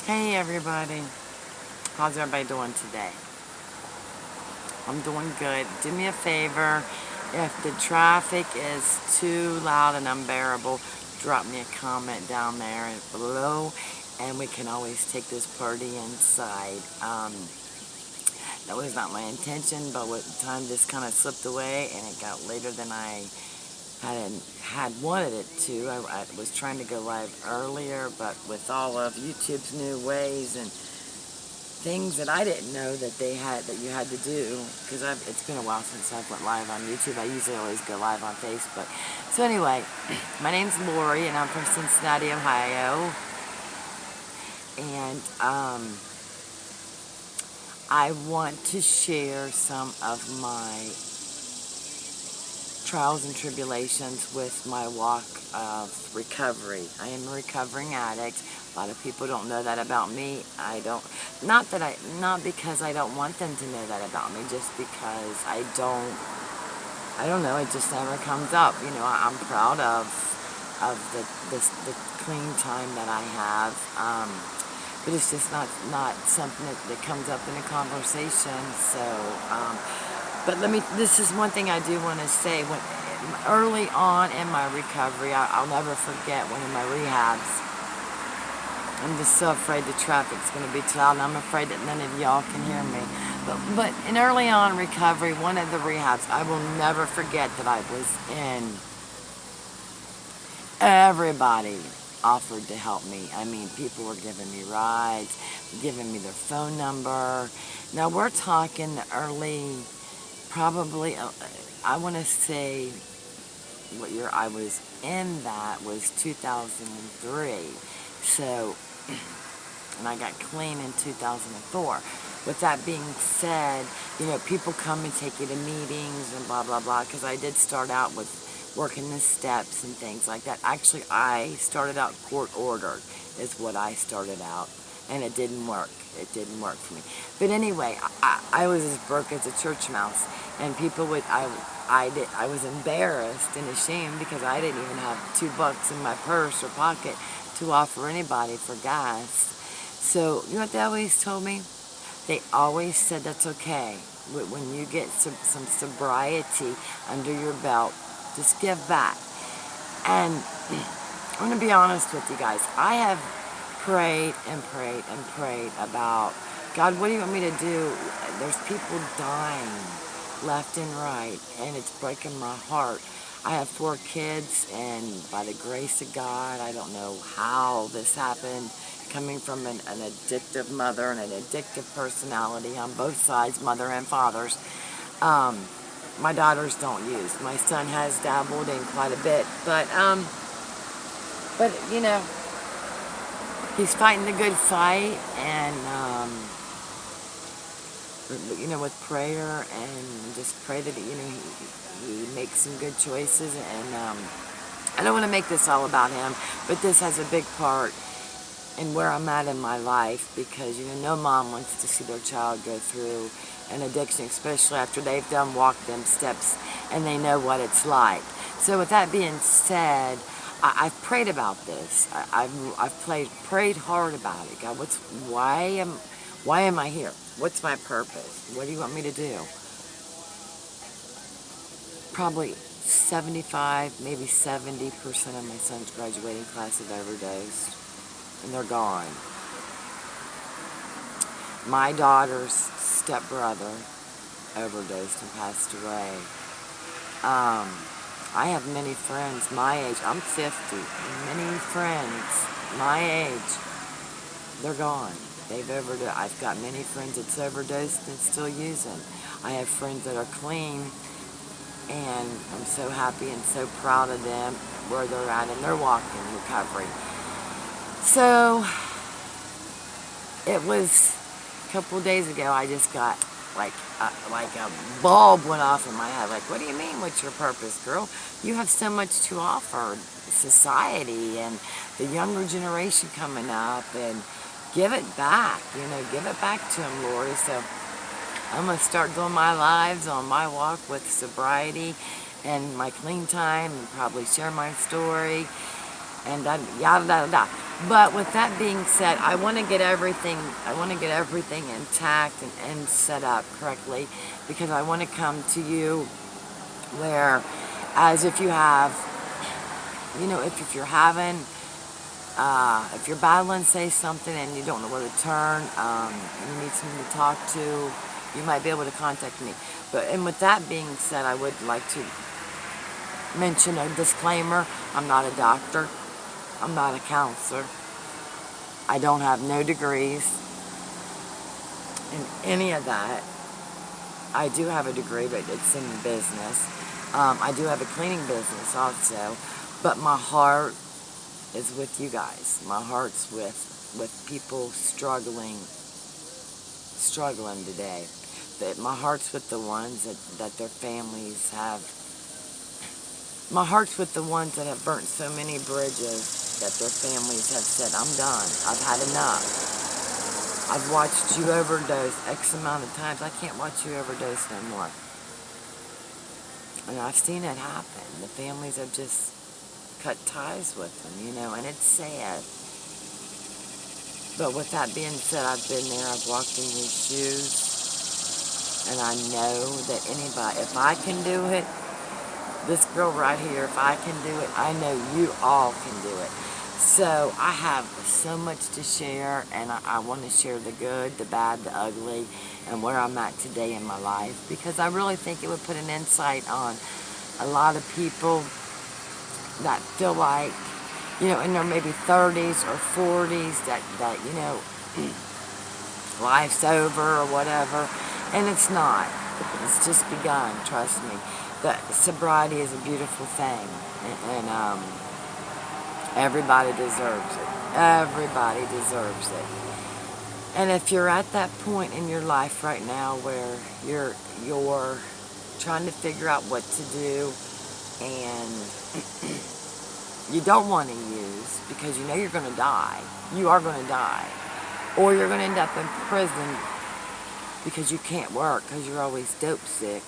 Hey everybody, how's everybody doing today? I'm doing good. Do me a favor, if the traffic is too loud and unbearable, drop me a comment down there and below, and we can always take this party inside. That was not my intention, but with time just kind of slipped away, and it got later than I had wanted it to. I was trying to go live earlier, but with all of YouTube's new ways and things that I didn't know that you had to do, because it's been a while since I've went live on YouTube. I usually always go live on Facebook. So anyway, my name's Lori, and I'm from Cincinnati, Ohio, and I want to share some of my trials and tribulations with my walk of recovery. I am a recovering addict. A lot of people don't know that about me. Not because I don't want them to know that about me, just because I don't know, it just never comes up. You know, I'm proud of the clean time that I have, but it's just not something that comes up in a conversation. So, but this is one thing I do want to say. Early on in my recovery, I'll never forget one of my rehabs. I'm just so afraid the traffic's going to be too loud, and I'm afraid that none of y'all can hear me. But in early on recovery, one of the rehabs, I will never forget that I was in. Everybody offered to help me. I mean, people were giving me rides, giving me their phone number. Now, we're talking the early, probably, I want to say what year I was in that was 2003. So, and I got clean in 2004. With that being said, you know, people come and take you to meetings and blah, blah, blah, because I did start out with working the steps and things like that. Actually, I started out court ordered is what I started out, and it didn't work. It didn't work for me. But anyway, I was as broke as a church mouse, and people would, I was embarrassed and ashamed because I didn't even have $2 in my purse or pocket to offer anybody for gas. So, you know what they always told me? They always said that's okay. When you get some sobriety under your belt, just give back. And I'm going to be honest with you guys. I have prayed and prayed and prayed about, God, what do you want me to do? There's people dying left and right, and it's breaking my heart. I have 4 kids, and by the grace of God, I don't know how this happened, coming from an addictive mother and an addictive personality on both sides, mother and fathers. My daughters don't use. My son has dabbled in quite a bit, but you know, he's fighting the good fight, and you know, with prayer and just pray that, you know, he makes some good choices. And I don't want to make this all about him, but this has a big part in where I'm at in my life, because, you know, no mom wants to see their child go through an addiction, especially after they've walked them steps and they know what it's like. So with that being said, I've prayed about this. I've prayed hard about it. God, why am I here? What's my purpose? What do you want me to do? Probably 75, maybe 70% of my son's graduating class have overdosed, and they're gone. My daughter's stepbrother overdosed and passed away. I have many friends my age. I'm 50. Many friends my age, they're gone. They've overdosed. I've got many friends that's overdosed and still using. I have friends that are clean, and I'm so happy and so proud of them where they're at in their walk in recovery. So, it was a couple days ago, I just got like a bulb went off in my head. Like, what do you mean, what's your purpose, girl? You have so much to offer society and the younger generation coming up, and give it back, you know, give it back to them, Lori. So I'm going to start doing my lives on my walk with sobriety and my clean time, and probably share my story. and yada yada yada. But with that being said, I want to get everything. I want to get everything intact and set up correctly, because I want to come to you where, as if you have, if you're having, if you're battling, say something, and you don't know where to turn, and you need someone to talk to, you might be able to contact me. And with that being said, I would like to mention a disclaimer. I'm not a doctor. I'm not a counselor. I don't have no degrees in any of that. I do have a degree, but it's in business. I do have a cleaning business also, but my heart is with you guys. My heart's with people struggling today. My heart's with the ones that their families have. My heart's with the ones that have burnt so many bridges that their families have said, I'm done. I've had enough. I've watched you overdose X amount of times. I can't watch you overdose no more. And I've seen it happen. The families have just cut ties with them, and it's sad. But with that being said, I've been there. I've walked in your shoes. And I know that anybody, if I can do it, this girl right here, if I can do it, I know you all can do it. So I have so much to share, and I want to share the good, the bad, the ugly, and where I'm at today in my life, because I really think it would put an insight on a lot of people that feel like, in their maybe 30s or 40s, that life's over or whatever, and it's not. It's just begun, trust me. That sobriety is a beautiful thing, and everybody deserves it. Everybody deserves it. And if you're at that point in your life right now where you're trying to figure out what to do, and you don't want to use because you know you're going to die, you are going to die, or you're going to end up in prison because you can't work because you're always dope sick,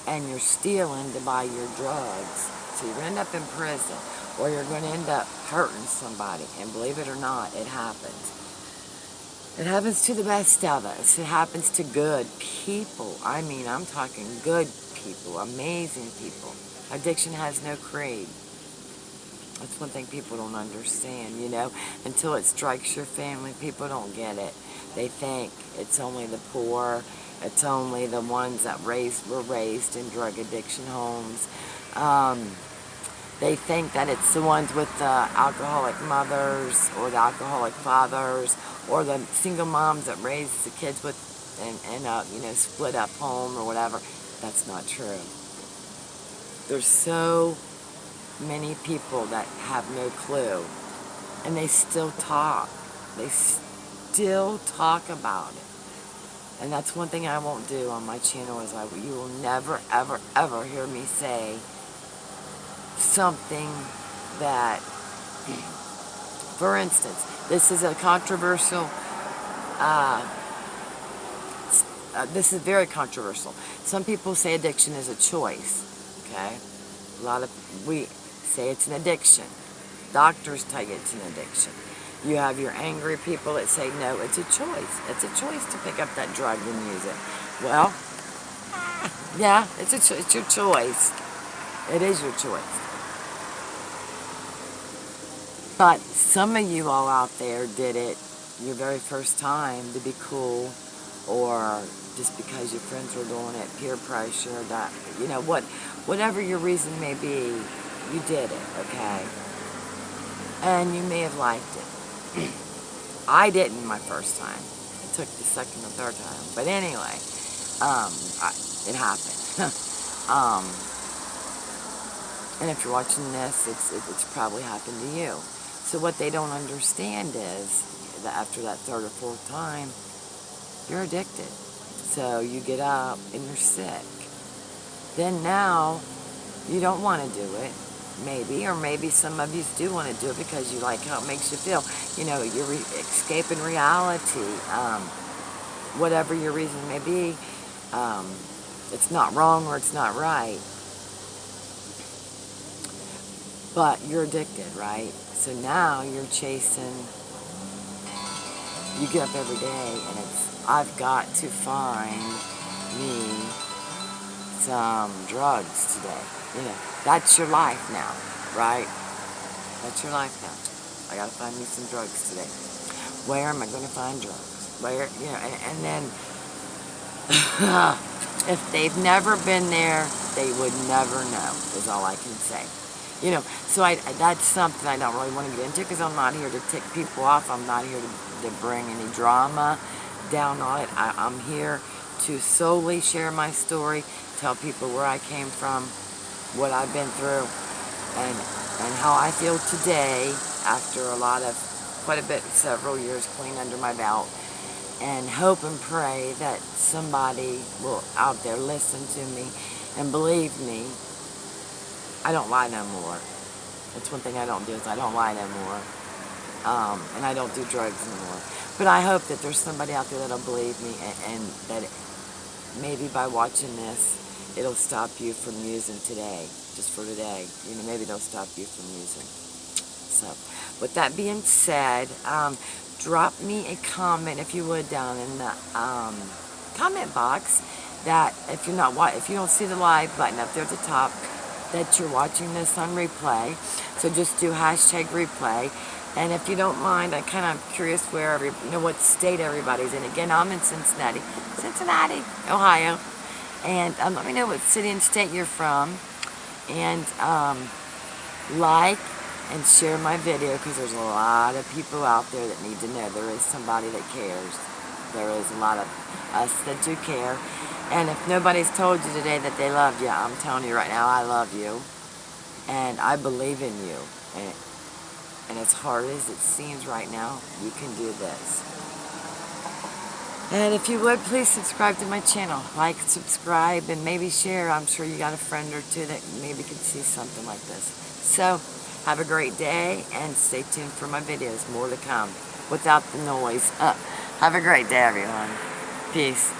and you're stealing to buy your drugs. So you're going to end up in prison, or you're going to end up hurting somebody. And believe it or not, it happens. It happens to the best of us. It happens to good people. I mean, I'm talking good people, amazing people. Addiction has no creed. That's one thing people don't understand, Until it strikes your family, people don't get it. They think it's only the poor. It's only the ones that were raised in drug addiction homes. They think that it's the ones with the alcoholic mothers or the alcoholic fathers or the single moms that raise the kids with and split up home or whatever. That's not true. There's so many people that have no clue, and they still talk. They still talk about it. And that's one thing I won't do on my channel is you will never, ever, ever hear me say something that, for instance, this is a controversial, this is very controversial. Some people say addiction is a choice, okay? We say it's an addiction. Doctors tell you it's an addiction. You have your angry people that say, no, it's a choice. It's a choice to pick up that drug and use it. Well, yeah, it's your choice. It is your choice. But some of you all out there did it your very first time to be cool, or just because your friends were doing it, peer pressure, that, whatever your reason may be, you did it, okay? And you may have liked it. I didn't my first time. It took the second or third time. But anyway, it happened. And if you're watching this, it's probably happened to you. So what they don't understand is that after that third or fourth time, you're addicted. So you get up and you're sick. Then now, you don't want to do it. Maybe, or maybe some of you do want to do it because you like how it makes you feel. You're escaping reality. Whatever your reason may be, it's not wrong or it's not right. but you're addicted, right? So now you're chasing, you get up every day and it's, I've got to find me some drugs today. You know, that's your life now, right? That's your life now. I gotta find me some drugs today. Where am I gonna find drugs? Where, you know, and then if they've never been there, they would never know, is all I can say. You know, so that's something I don't really want to get into because I'm not here to tick people off. I'm not here to bring any drama down on it. I'm here to solely share my story, tell people where I came from, what I've been through, and how I feel today after quite a bit, several years clean under my belt, and hope and pray that somebody will out there listen to me and believe me. I don't lie no more. That's one thing I don't do, is I don't lie no more. And I don't do drugs anymore. But I hope that there's somebody out there that'll believe me, and that maybe by watching this, it'll stop you from using today, just for today. You know, maybe it'll stop you from using. So, with that being said, drop me a comment, if you would, down in the comment box, that if you don't see the live button up there at the top, that you're watching this on replay. So just do #replay. And if you don't mind, I'm kind of curious what state everybody's in. Again, I'm in Cincinnati, Ohio. And let me know what city and state you're from. And like and share my video, because there's a lot of people out there that need to know there is somebody that cares. There is a lot of us that do care. And if nobody's told you today that they love you, I'm telling you right now, I love you. And I believe in you. And as hard as it seems right now, you can do this. And if you would, please subscribe to my channel. Like, subscribe, and maybe share. I'm sure you got a friend or two that maybe could see something like this. So, have a great day, and stay tuned for my videos. More to come without the noise. Have a great day, everyone. Peace.